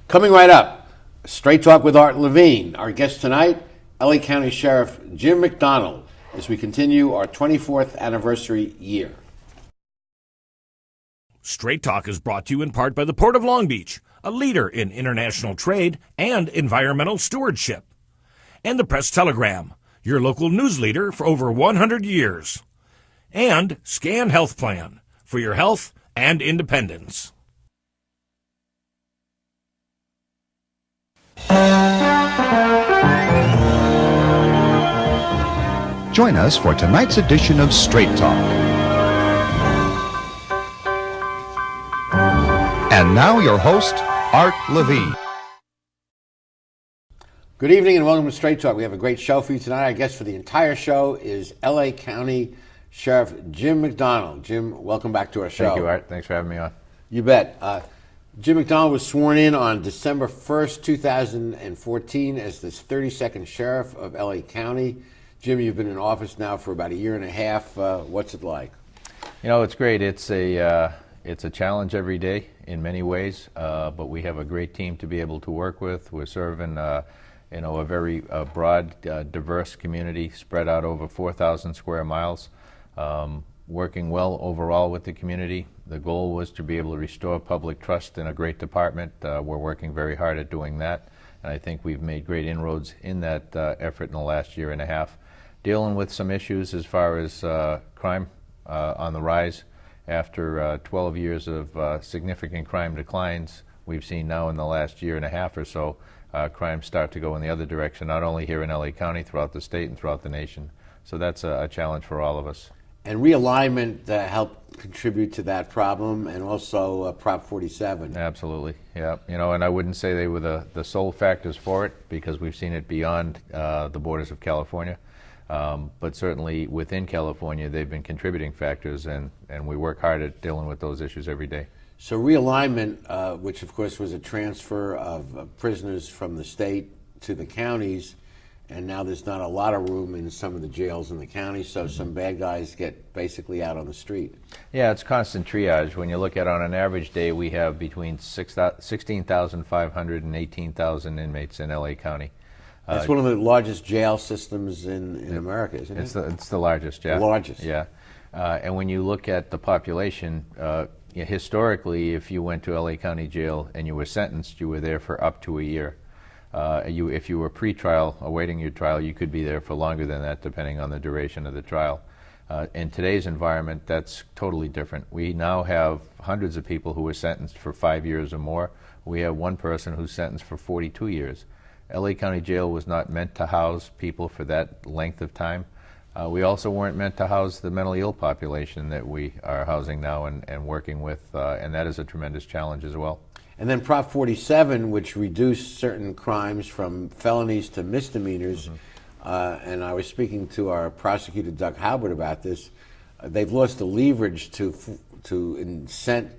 Coming right up, Straight Talk with Art Levine. Our guest tonight, LA County Sheriff Jim McDonnell, as we continue our 24th anniversary year. Straight Talk is brought to you in part by the Port of Long Beach, a leader in international trade and environmental stewardship. And the Press Telegram, your local news leader for over 100 years. And Scan Health Plan, for your health and independence. Join us for tonight's edition of Straight Talk. And now your host, Art Levine. Good evening and welcome to Straight Talk. We have a great show for you tonight. Our guest for the entire show is LA County Sheriff Jim McDonnell. Jim, welcome back to our show. Thank you, Art. Thanks for having me on. You bet. Jim McDonnell was sworn in on December 1st, 2014 as the 32nd Sheriff of LA County. Jim, you've been in office now for about a year and a half. What's it like? You know, it's great. It's a challenge every day in many ways, but we have a great team to be able to work with. We're serving a very broad, diverse community spread out over 4,000 square miles, working well overall with the community. The goal was to be able to restore public trust in a great department. We're working very hard at doing that, and I think we've made great inroads in that effort in the last year and a half. Dealing with some issues as far as crime on the rise. After 12 years of significant crime declines, we've seen now in the last year and a half or so crime start to go in the other direction, not only here in LA County, throughout the state and throughout the nation. So that's a challenge for all of us. And realignment helped contribute to that problem, and also Prop 47. Absolutely, yeah. You know, and I wouldn't say they were the sole factors for it, because we've seen it beyond the borders of California. But certainly within California, they've been contributing factors, and we work hard at dealing with those issues every day. So realignment, which of course was a transfer of prisoners from the state to the counties, and now there's not a lot of room in some of the jails in the county, so some bad guys get basically out on the street. Yeah, it's constant triage. When you look at on an average day, we have between 16,500 and 18,000 inmates in LA County. It's one of the largest jail systems in America, isn't it? It's the largest, yeah. The largest. Yeah. And when you look at the population, historically, if you went to LA County Jail and you were sentenced, you were there for up to a year. If you were pre-trial, awaiting your trial, you could be there for longer than that, depending on the duration of the trial. In today's environment, that's totally different. We now have hundreds of people who are sentenced for 5 years or more. We have one person who's sentenced for 42 years. LA County Jail was not meant to house people for that length of time. We also weren't meant to house the mentally ill population that we are housing now and working with, and that is a tremendous challenge as well. And then Prop 47, which reduced certain crimes from felonies to misdemeanors, and I was speaking to our prosecutor, Doug Halbert, about this. They've lost the leverage to incent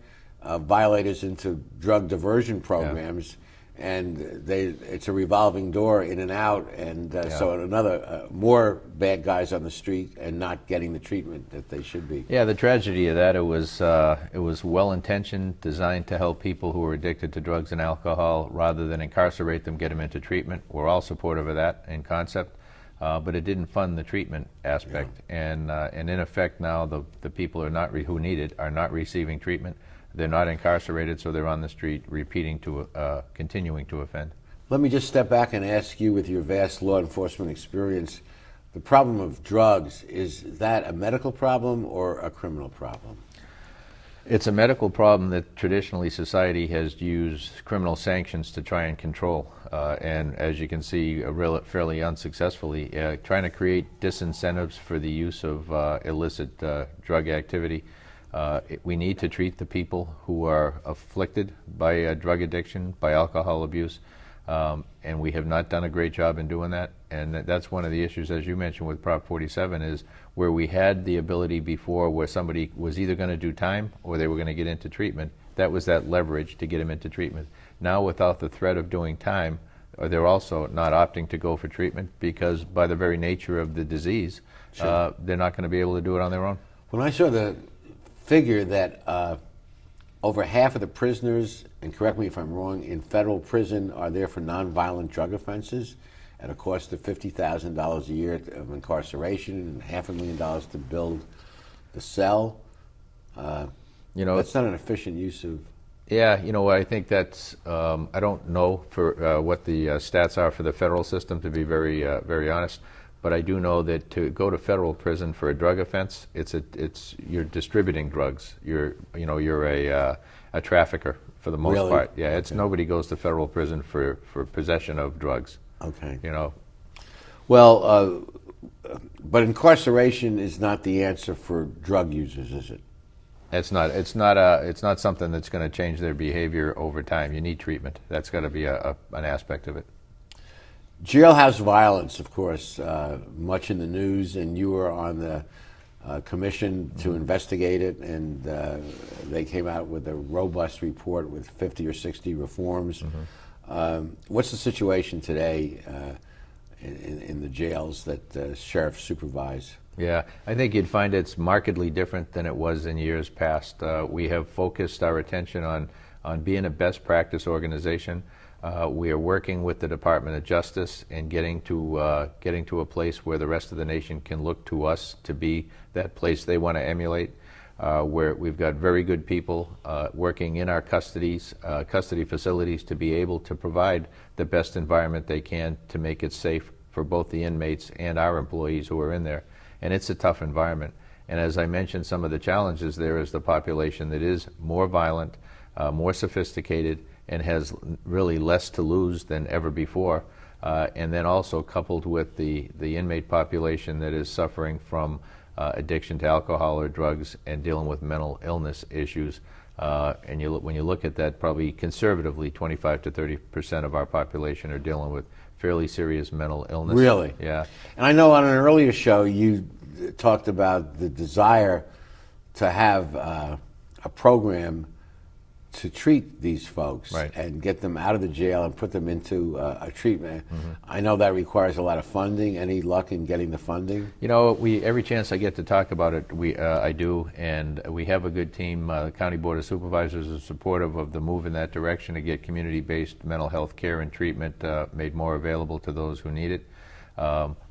violators into drug diversion programs. Yeah. And it's a revolving door in and out, and so another more bad guys on the street and not getting the treatment that they should be. Yeah, the tragedy of that, it was well-intentioned, designed to help people who are addicted to drugs and alcohol rather than incarcerate them, get them into treatment. We're all supportive of that in concept, but it didn't fund the treatment aspect. Yeah. And in effect now, the people who need it are not receiving treatment. They're not incarcerated, so they're on the street continuing to offend. Let me just step back and ask you, with your vast law enforcement experience, the problem of drugs, is that a medical problem or a criminal problem? It's a medical problem that traditionally society has used criminal sanctions to try and control. And as you can see, fairly unsuccessfully, trying to create disincentives for the use of illicit drug activity. We need to treat the people who are afflicted by drug addiction, by alcohol abuse, and we have not done a great job in doing that. And that's one of the issues, as you mentioned, with Prop 47, is where we had the ability before where somebody was either going to do time or they were going to get into treatment. That was that leverage to get them into treatment. Now, without the threat of doing time, they're also not opting to go for treatment because by the very nature of the disease, they're not going to be able to do it on their own. When I saw the figure that over half of the prisoners, and correct me if I'm wrong, in federal prison are there for nonviolent drug offenses at a cost of $50,000 a year of incarceration and $500,000 to build the cell. That's not an efficient use of. Yeah, I think that's, I don't know for what the stats are for the federal system, to be very honest, but I do know that to go to federal prison for a drug offense, you're distributing drugs. You're a trafficker for the most Really? part. Yeah, Okay. Nobody goes to federal prison for possession of drugs. Okay. Well, but incarceration is not the answer for drug users, is it? it's not something that's going to change their behavior over time. You need treatment. That's got to be an aspect of it. Jailhouse violence, of course, much in the news, and you were on the commission to investigate it, and they came out with a robust report with 50 or 60 reforms. What's the situation today in the jails that sheriffs supervise? Yeah, I think you'd find it's markedly different than it was in years past. We have focused our attention on being a best practice organization. We are working with the Department of Justice and getting to a place where the rest of the nation can look to us to be that place they want to emulate. Where we've got very good people working in our custody facilities to be able to provide the best environment they can to make it safe for both the inmates and our employees who are in there. And it's a tough environment. And as I mentioned, some of the challenges there is the population that is more violent, more sophisticated, and has really less to lose than ever before. And then also coupled with the inmate population that is suffering from addiction to alcohol or drugs and dealing with mental illness issues. And when you look at that, probably conservatively 25 to 30% of our population are dealing with fairly serious mental illness. Really? Yeah. And I know on an earlier show you talked about the desire to have a program to treat these folks, right, and get them out of the jail and put them into a treatment. I know that requires a lot of funding. Any luck in getting the funding? Every chance I get to talk about it, I do, and we have a good team. The County Board of Supervisors is supportive of the move in that direction to get community-based mental health care and treatment made more available to those who need it.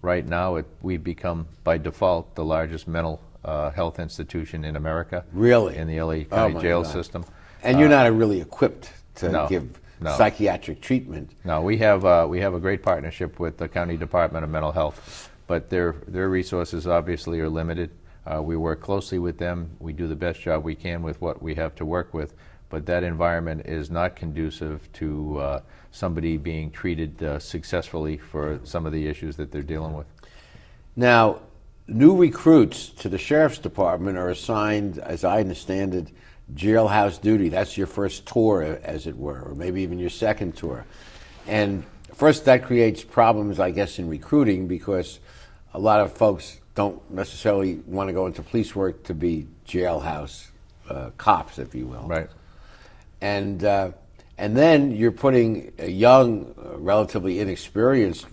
Right now, we've become, by default, the largest mental health institution in America. Really? In the LA County jail God. system. And you're not really equipped to give No. psychiatric treatment. No, we have a great partnership with the County Department of Mental Health, but their resources obviously are limited. We work closely with them. We do the best job we can with what we have to work with, but that environment is not conducive to somebody being treated successfully for some of the issues that they're dealing with. Now, new recruits to the Sheriff's Department are assigned, as I understand it, jailhouse duty. That's your first tour, as it were, or maybe even your second tour. And first, that creates problems, I guess, in recruiting, because a lot of folks don't necessarily want to go into police work to be jailhouse cops, if you will. Right. And then you're putting young, relatively inexperienced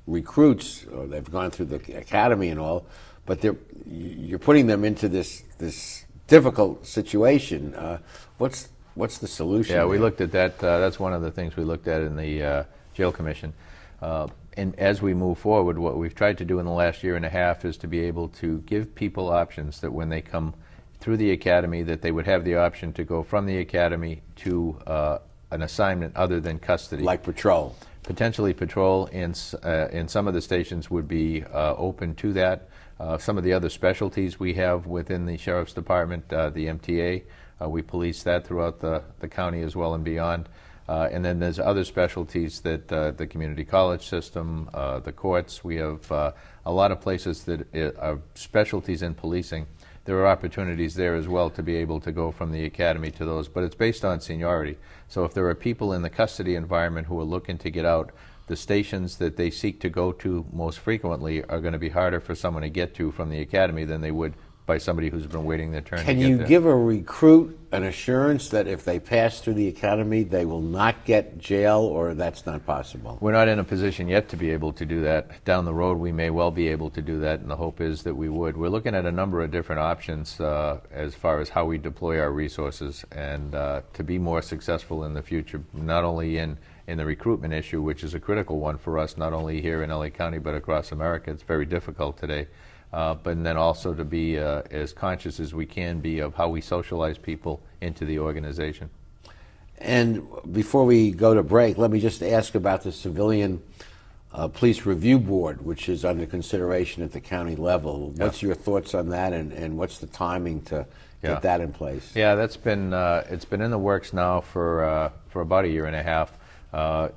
recruits, or they've gone through the academy and all, but you're putting them into this difficult situation. What's the solution? Yeah, we looked at that. That's one of the things we looked at in the jail commission. And as we move forward, what we've tried to do in the last year and a half is to be able to give people options that when they come through the academy, that they would have the option to go from the academy to an assignment other than custody. Like patrol. Potentially patrol, and some of the stations would be open to that. Some of the other specialties we have within the Sheriff's Department, the MTA, we police that throughout the county as well and beyond. And then there's other specialties that the community college system, the courts, we have a lot of places that are specialties in policing. There are opportunities there as well to be able to go from the academy to those, but it's based on seniority. So if there are people in the custody environment who are looking to get out, the stations that they seek to go to most frequently are going to be harder for someone to get to from the academy than they would by somebody who's been waiting their turn. Can to get you there. give a recruit an assurance that if they pass through the academy, they will not get jail, or that's not possible? We're not in a position yet to be able to do that. Down the road, we may well be able to do that, and the hope is that we would. We're looking at a number of different options as far as how we deploy our resources, and to be more successful in the future, not only in the recruitment issue, which is a critical one for us, not only here in LA County, but across America. It's very difficult today. But then also to be as conscious as we can be of how we socialize people into the organization. And before we go to break, let me just ask about the Civilian Police Review Board, which is under consideration at the county level. What's your thoughts on that, and what's the timing to get that in place? Yeah, that's been it's been in the works now for about a year and a half.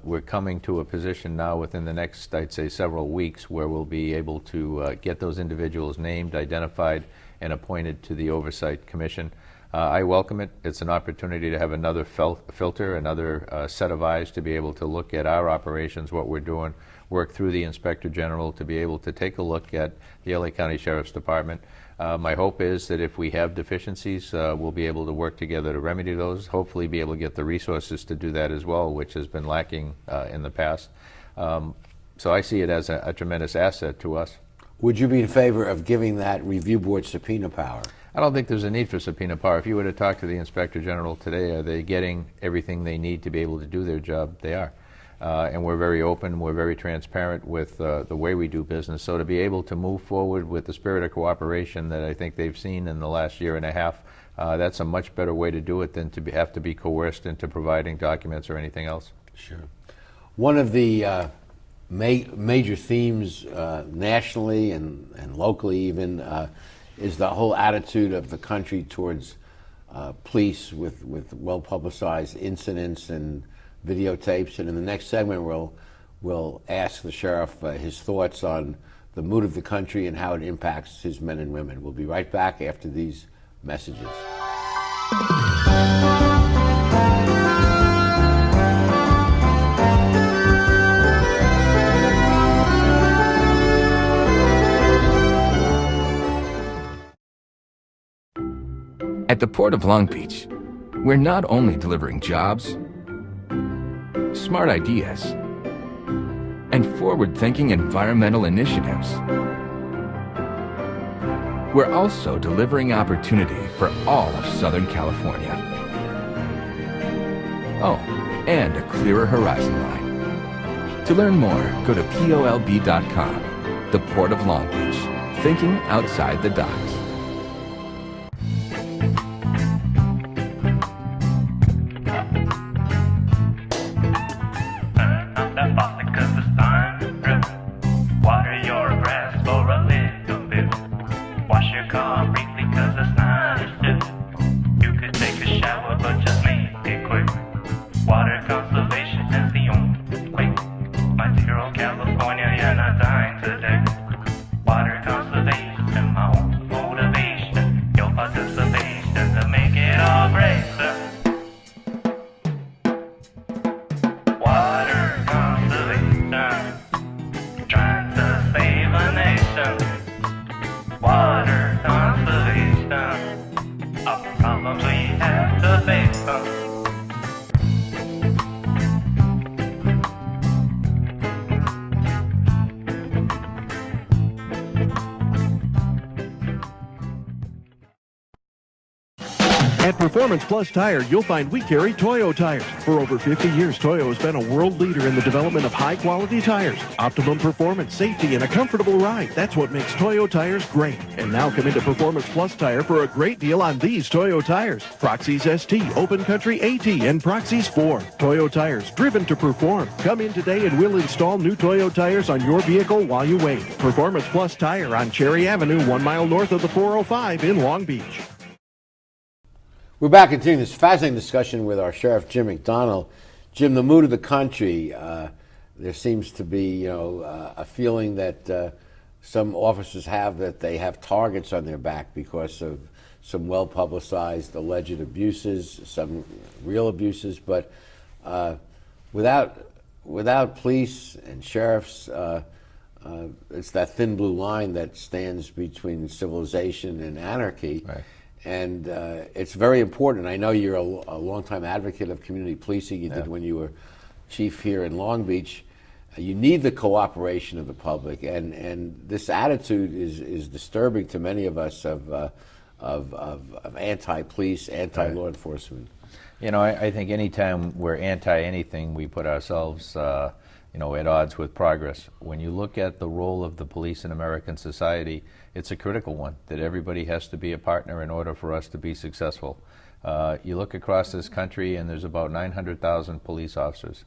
We're coming to a position now within the next, I'd say, several weeks where we'll be able to get those individuals named, identified, and appointed to the Oversight Commission. I welcome it. It's an opportunity to have another filter, another set of eyes to be able to look at our operations, what we're doing, work through the Inspector General to be able to take a look at the LA County Sheriff's Department. My hope is that if we have deficiencies, we'll be able to work together to remedy those, hopefully be able to get the resources to do that as well, which has been lacking in the past. So I see it as a tremendous asset to us. Would you be in favor of giving that review board subpoena power? I don't think there's a need for subpoena power. If you were to talk to the Inspector General today, are they getting everything they need to be able to do their job? They are. And we're very open, we're very transparent with the way we do business. So to be able to move forward with the spirit of cooperation that I think they've seen in the last year and a half, that's a much better way to do it than to have to be coerced into providing documents or anything else. Sure. One of the major themes nationally and locally even is the whole attitude of the country towards police with well-publicized incidents and videotapes, and in the next segment we'll ask the sheriff his thoughts on the mood of the country and how it impacts his men and women. We'll be right back after these messages. At the Port of Long Beach, we're not only delivering jobs, smart ideas, and forward-thinking environmental initiatives. We're also delivering opportunity for all of Southern California. Oh, and a clearer horizon line. To learn more, go to POLB.com. The Port of Long Beach, thinking outside the docks. At Performance Plus Tire, you'll find we carry Toyo tires. For over 50 years, Toyo has been a world leader in the development of high-quality tires. Optimum performance, safety, and a comfortable ride. That's what makes Toyo tires great. And now come into Performance Plus Tire for a great deal on these Toyo tires. Proxys ST, Open Country AT, and Proxys 4. Toyo tires, driven to perform. Come in today and we'll install new Toyo tires on your vehicle while you wait. Performance Plus Tire on Cherry Avenue, 1 mile north of the 405 in Long Beach. We're back continuing this fascinating discussion with our Sheriff Jim McDonnell. Jim, the mood of the country, there seems to be a feeling that some officers have that they have targets on their back because of some well-publicized alleged abuses, some real abuses, but without police and sheriffs it's that thin blue line that stands between civilization and anarchy. Right. And it's very important. I know you're a longtime advocate of community policing. You did when you were chief here in Long Beach. You need the cooperation of the public, and this attitude is disturbing to many of us of anti-police, anti-law enforcement. You know, I think anytime we're anti-anything, we put ourselves, at odds with progress. When you look at the role of the police in American society, it's a critical one, that everybody has to be a partner in order for us to be successful. You look across this country, and there's about 900,000 police officers,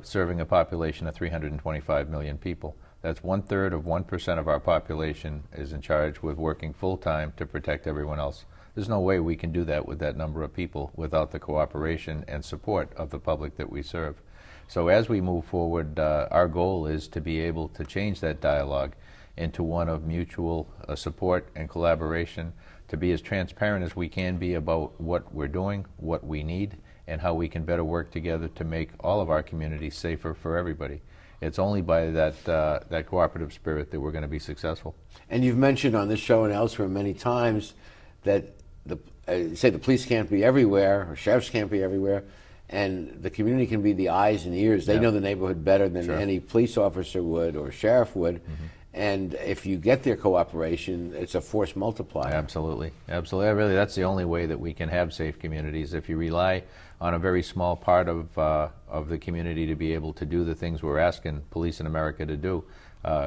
serving a population of 325 million people. That's 1/3 of 1% of our population is in charge with working full-time to protect everyone else. There's no way we can do that with that number of people without the cooperation and support of the public that we serve. So as we move forward, our goal is to be able to change that dialogue into one of mutual support and collaboration, to be as transparent as we can be about what we're doing, what we need, and how we can better work together to make all of our communities safer for everybody. It's only by that cooperative spirit that we're going to be successful. And you've mentioned on this show and elsewhere many times that say the police can't be everywhere, or sheriffs can't be everywhere, and the community can be the eyes and ears. They know the neighborhood better than any police officer would or sheriff would. And if you get their cooperation, it's a force multiplier. Absolutely, absolutely. Really, that's the only way that we can have safe communities. If you rely on a very small part of the community to be able to do the things we're asking police in America to do,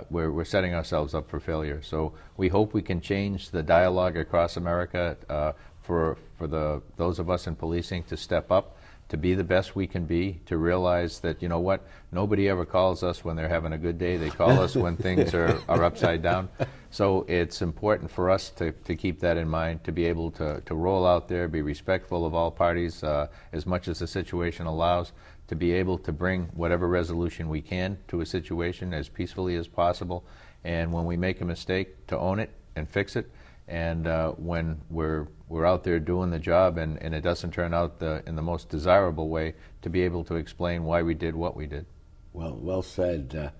we're setting ourselves up for failure. So we hope we can change the dialogue across America for those of us in policing to step up, to be the best we can be, to realize that, you know what, nobody ever calls us when they're having a good day. They call us when things are upside down. So it's important for us to keep that in mind, to be able to roll out there, be respectful of all parties as much as the situation allows, to be able to bring whatever resolution we can to a situation as peacefully as possible. And when we make a mistake, to own it and fix it. And when we're out there doing the job and it doesn't turn out in the most desirable way, to be able to explain why we did what we did. Well said.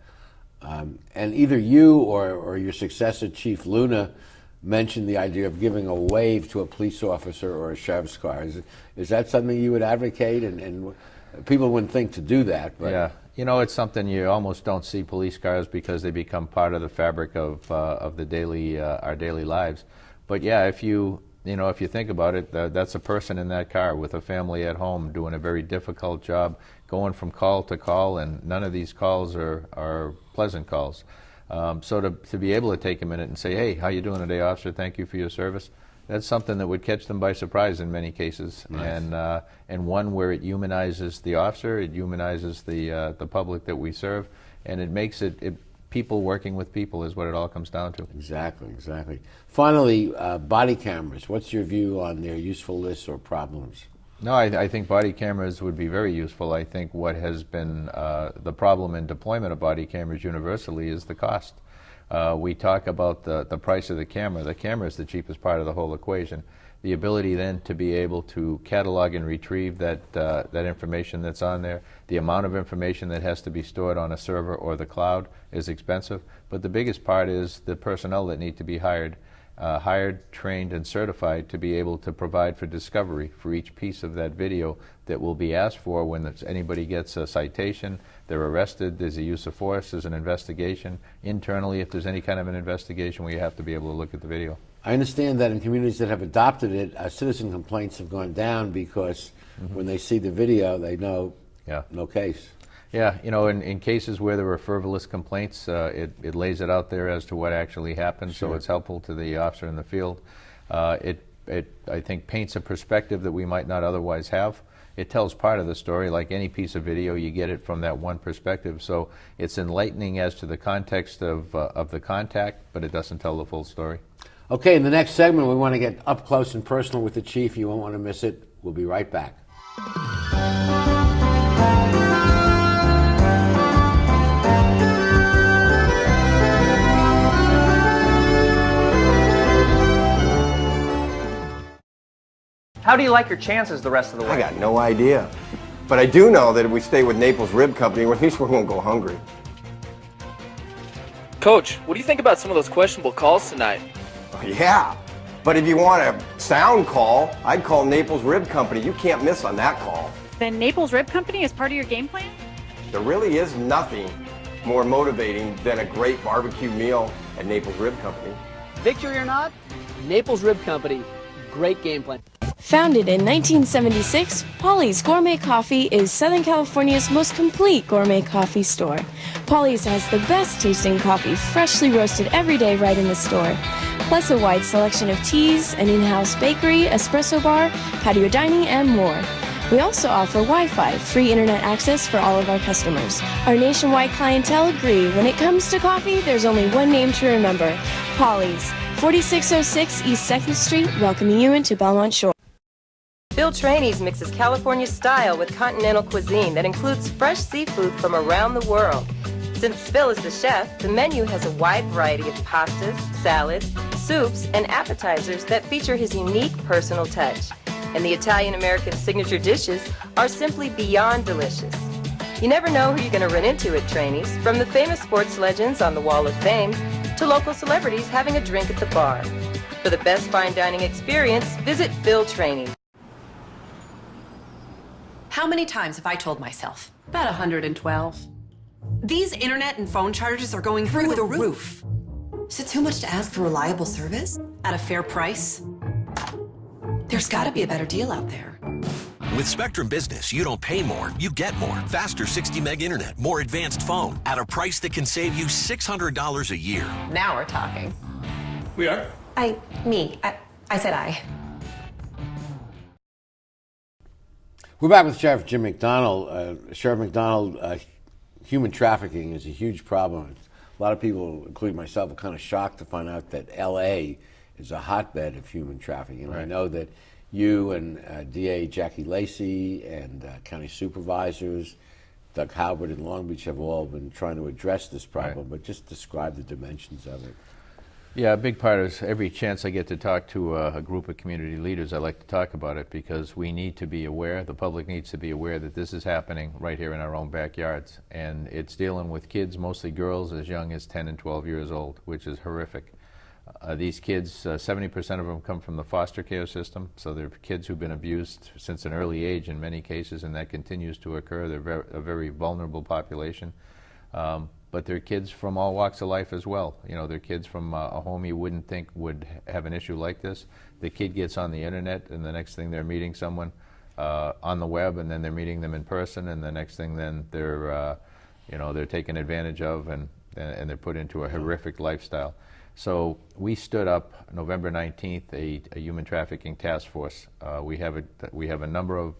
And either you or your successor, Chief Luna, mentioned the idea of giving a wave to a police officer or a sheriff's car. Is that something you would advocate? And people wouldn't think to do that. But yeah, you know, it's something you almost don't see police cars because they become part of the fabric of the daily our daily lives. But yeah, if you think about it, that's a person in that car with a family at home doing a very difficult job, going from call to call, and none of these calls are pleasant calls. So to be able to take a minute and say, hey, how you doing today, officer? Thank you for your service. That's something that would catch them by surprise in many cases. Nice. And one where it humanizes the officer, it humanizes the public that we serve, and it makes it people working with people is what it all comes down to. Exactly. Finally, body cameras. What's your view on their usefulness or problems? No, I think body cameras would be very useful. I think what has been the problem in deployment of body cameras universally is the cost. We talk about the price of the camera. The camera is the cheapest part of the whole equation. The ability then to be able to catalog and retrieve that information that's on there, the amount of information that has to be stored on a server or the cloud is expensive. But the biggest part is the personnel that need to be hired, trained, and certified to be able to provide for discovery for each piece of that video that will be asked for when anybody gets a citation, they're arrested, there's a use of force, there's an investigation. Internally, if there's any kind of an investigation, we have to be able to look at the video. I understand that in communities that have adopted it, citizen complaints have gone down because when they see the video, they know no case. Yeah, in cases where there were frivolous complaints, it lays it out there as to what actually happened, so it's helpful to the officer in the field. It I think, paints a perspective that we might not otherwise have. It tells part of the story. Like any piece of video, you get it from that one perspective, so it's enlightening as to the context of the contact, but it doesn't tell the full story. Okay, in the next segment, we want to get up close and personal with the chief. You won't want to miss it. We'll be right back. How do you like your chances the rest of the way? I got no idea. But I do know that if we stay with Naples Rib Company, at least we won't go hungry. Coach, what do you think about some of those questionable calls tonight? Yeah, but if you want a sound call, I'd call Naples Rib Company. You can't miss on that call. Then Naples Rib Company is part of your game plan? There really is nothing more motivating than a great barbecue meal at Naples Rib Company. Victory or not, Naples Rib Company, great game plan. Founded in 1976, Polly's Gourmet Coffee is Southern California's most complete gourmet coffee store. Polly's has the best tasting coffee, freshly roasted every day right in the store, plus a wide selection of teas, an in-house bakery, espresso bar, patio dining, and more. We also offer Wi-Fi, free internet access for all of our customers. Our nationwide clientele agree when it comes to coffee, there's only one name to remember, Polly's, 4606 East 2nd Street, welcoming you into Belmont Shore. Phil Trainees mixes California style with continental cuisine that includes fresh seafood from around the world. Since Phil is the chef, the menu has a wide variety of pastas, salads, soups, and appetizers that feature his unique personal touch. And the Italian-American signature dishes are simply beyond delicious. You never know who you're going to run into at Trainees, from the famous sports legends on the Wall of Fame to local celebrities having a drink at the bar. For the best fine dining experience, visit Phil Trainees. How many times have I told myself? About 112. These internet and phone charges are going through the roof. Is it too much to ask for reliable service? At a fair price? There's got to be a better deal out there. With Spectrum Business, you don't pay more, you get more. Faster 60 meg internet, more advanced phone, at a price that can save you $600 a year. Now we're talking. We are? I said I. We're back with Sheriff Jim McDonnell. Sheriff McDonnell, human trafficking is a huge problem. A lot of people, including myself, are kind of shocked to find out that L.A. is a hotbed of human trafficking. Right. I know that you and DA Jackie Lacey and county supervisors, Doug Halbert in Long Beach, have all been trying to address this problem, Right. but just describe the dimensions of it. Yeah, a big part is every chance I get to talk to a group of community leaders, I like to talk about it because we need to be aware, the public needs to be aware that this is happening right here in our own backyards. And it's dealing with kids, mostly girls, as young as 10 and 12 years old, which is horrific. These kids, 70% of them come from the foster care system, so they're kids who've been abused since an early age in many cases, and that continues to occur. They're a very vulnerable population. But they're kids from all walks of life as well. You know, they're kids from a home you wouldn't think would have an issue like this. The kid gets on the internet, and the next thing they're meeting someone on the web, and then they're meeting them in person, and the next thing then they're, they're taken advantage of, and they're put into a horrific lifestyle. So we stood up November 19th a human trafficking task force. We have a number of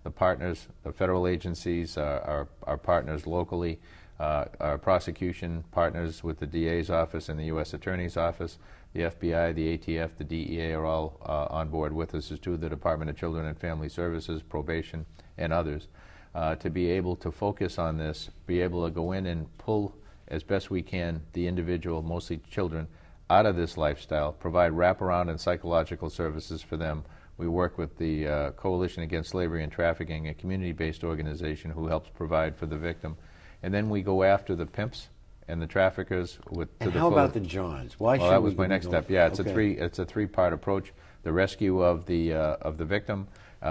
the partners, the federal agencies, our partners locally. Our prosecution partners with the DA's office and the U.S. Attorney's office, the FBI, the ATF, the DEA are all on board with us, as too the Department of Children and Family Services, probation, and others, to be able to focus on this, be able to go in and pull as best we can the individual, mostly children, out of this lifestyle, provide wraparound and psychological services for them. We work with the Coalition Against Slavery and Trafficking, a community-based organization who helps provide for the victim. And then we go after the pimps and the traffickers with. And how about the Johns? Why should that was we my next step. Yeah, it's okay. It's a three-part approach: the rescue of the victim,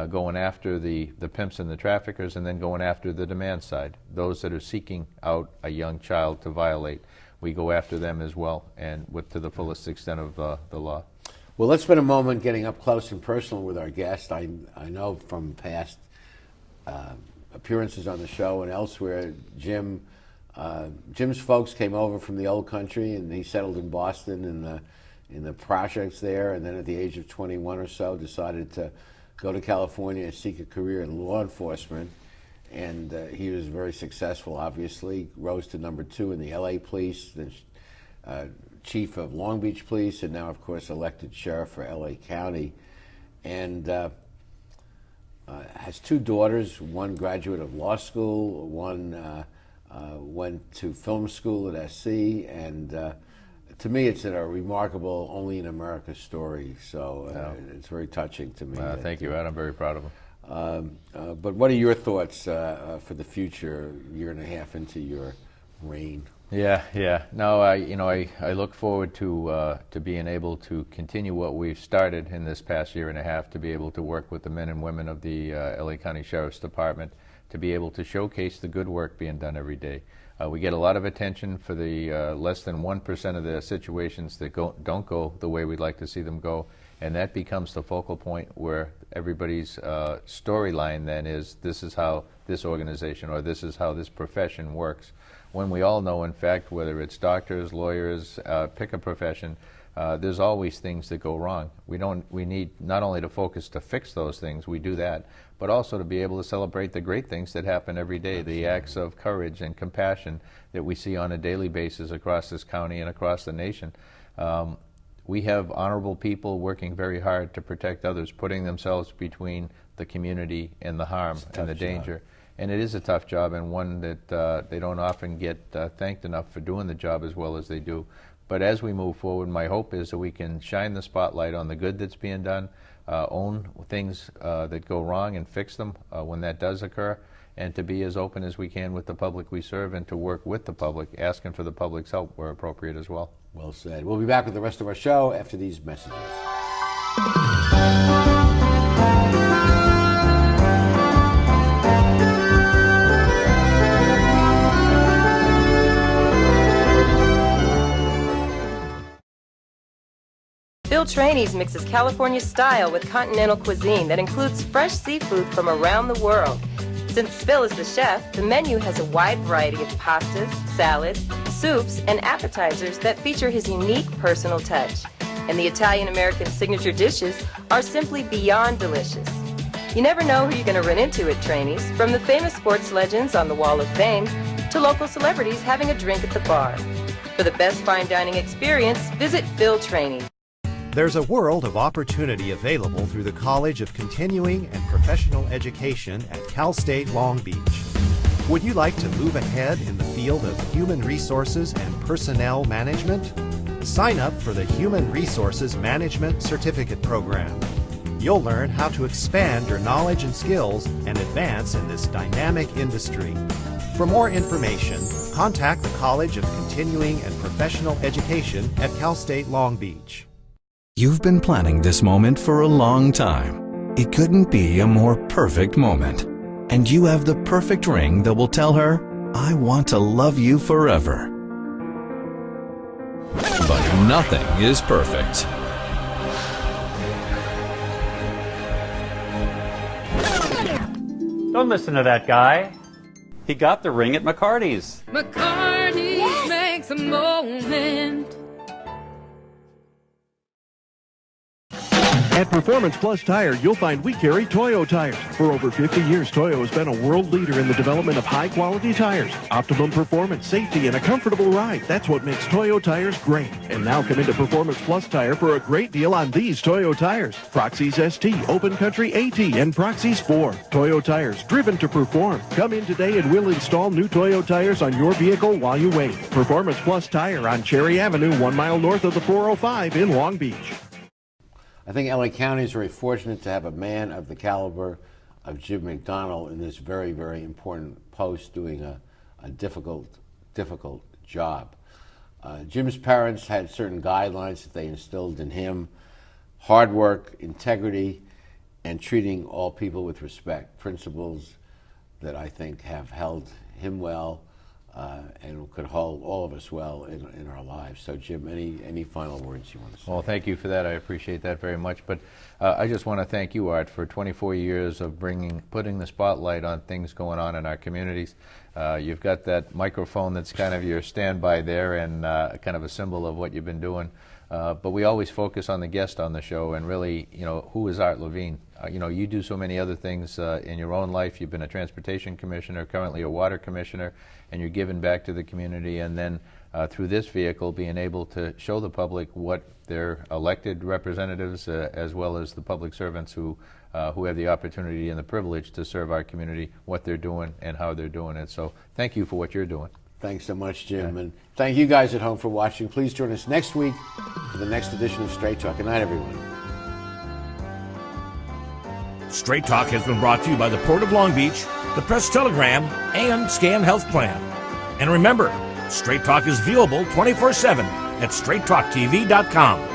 going after the pimps and the traffickers, and then going after the demand side, those that are seeking out a young child to violate. We go after them as well, and to the fullest extent of the law. Well, let's spend a moment getting up close and personal with our guest. I know from past appearances on the show and elsewhere, Jim's folks came over from the old country, and he settled in Boston in the projects there, and then at the age of 21 or so decided to go to California and seek a career in law enforcement. And he was very successful, obviously, rose to number 2 in the LA Police, then chief of Long Beach Police, and now, of course, elected sheriff for LA County. And has 2 daughters, one graduate of law school, one went to film school at SC, and to me it's a remarkable only in America story, so it's very touching to me. Thank you, Ed. I'm very proud of him. But what are your thoughts for the future, year and a half into your reign? Yeah. No, I look forward to being able to continue what we've started in this past year and a half, to be able to work with the men and women of the LA County Sheriff's Department, to be able to showcase the good work being done every day. We get a lot of attention for the less than 1% of the situations that don't go the way we'd like to see them go, and that becomes the focal point where everybody's storyline then is, this is how this organization or this is how this profession works. When we all know, in fact, whether it's doctors, lawyers, pick a profession, there's always things that go wrong. We need not only to focus to fix those things, we do that, but also to be able to celebrate the great things that happen every day, the acts of courage and compassion that we see on a daily basis across this county and across the nation. We have honorable people working very hard to protect others, putting themselves between the community and the harm and the danger. And it is a tough job, and one that they don't often get thanked enough for doing the job as well as they do. But as we move forward, my hope is that we can shine the spotlight on the good that's being done, own things that go wrong and fix them when that does occur, and to be as open as we can with the public we serve, and to work with the public, asking for the public's help where appropriate as well. Well said. We'll be back with the rest of our show after these messages. Phil Trainees mixes California style with continental cuisine that includes fresh seafood from around the world. Since Phil is the chef, the menu has a wide variety of pastas, salads, soups, and appetizers that feature his unique personal touch. And the Italian-American signature dishes are simply beyond delicious. You never know who you're going to run into at Trainees, from the famous sports legends on the Wall of Fame to local celebrities having a drink at the bar. For the best fine dining experience, visit Phil Trainees. There's a world of opportunity available through the College of Continuing and Professional Education at Cal State Long Beach. Would you like to move ahead in the field of human resources and personnel management? Sign up for the Human Resources Management Certificate Program. You'll learn how to expand your knowledge and skills and advance in this dynamic industry. For more information, contact the College of Continuing and Professional Education at Cal State Long Beach. You've been planning this moment for a long time. It couldn't be a more perfect moment. And you have the perfect ring that will tell her, I want to love you forever. But nothing is perfect. Don't listen to that guy. He got the ring at McCarty's. McCarty's makes a moment. At Performance Plus Tire, you'll find we carry Toyo tires. For over 50 years, Toyo has been a world leader in the development of high-quality tires. Optimum performance, safety, and a comfortable ride. That's what makes Toyo tires great. And now come into Performance Plus Tire for a great deal on these Toyo tires. Proxys ST, Open Country AT, and Proxys 4. Toyo tires, driven to perform. Come in today and we'll install new Toyo tires on your vehicle while you wait. Performance Plus Tire on Cherry Avenue, 1 mile north of the 405 in Long Beach. I think LA County is very fortunate to have a man of the caliber of Jim McDonnell in this very, very important post, doing a difficult job. Jim's parents had certain guidelines that they instilled in him: hard work, integrity, and treating all people with respect. Principles that I think have held him well and could hold all of us well in our lives. So, Jim, any final words you want to say? Well, thank you for that. I appreciate that very much. But I just want to thank you, Art, for 24 years of putting the spotlight on things going on in our communities. You've got that microphone that's kind of your standby there, and kind of a symbol of what you've been doing. But we always focus on the guest on the show, and really, who is Art Levine? You do so many other things in your own life. You've been a transportation commissioner, currently a water commissioner, and you're giving back to the community. And then through this vehicle, being able to show the public what their elected representatives, as well as the public servants who have the opportunity and the privilege to serve our community, what they're doing and how they're doing it. So thank you for what you're doing. Thanks so much, Jim. And thank you guys at home for watching. Please join us next week for the next edition of Straight Talk. Good night, everyone. Straight Talk has been brought to you by the Port of Long Beach, the Press Telegram, and Scan Health Plan. And remember, Straight Talk is viewable 24/7 at straighttalktv.com.